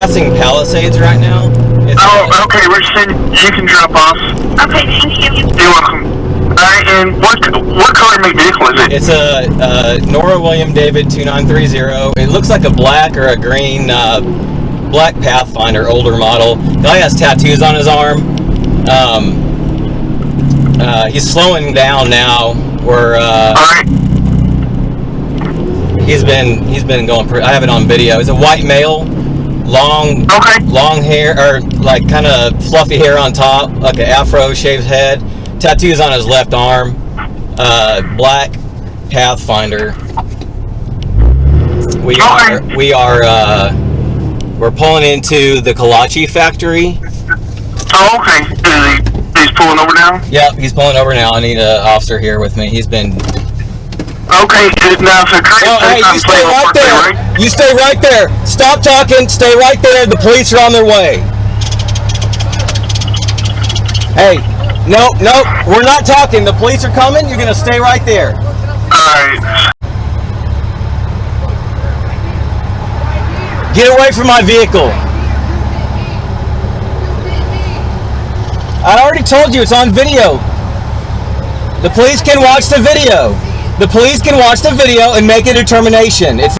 Passing Palisades right now. It's okay, Richardson, you can drop off. Okay, thank you. You're welcome. Alright, and what color make vehicle is it? It's a Nora William David 2930. It looks like a black or a green black Pathfinder, older model. Guy has tattoos on his arm. He's slowing down now. Alright. He's been going pretty. I have it on video. He's a white male, long hair, or like kind of fluffy hair on top, like an afro, shaved head, tattoos on his left arm, black Pathfinder. We're pulling into the Kalachi factory. Oh, okay. He's pulling over now? Yep, he's pulling over now. I need an officer here with me. He's been. Okay, now so Hey, you stay right there. Right? You stay right there. Stop talking. Stay right there. The police are on their way. Hey, no, we're not talking. The police are coming. You're gonna stay right there. Alright. Get away from my vehicle. I already told you it's on video. The police can watch the video. The police can watch the video and make a determination. It's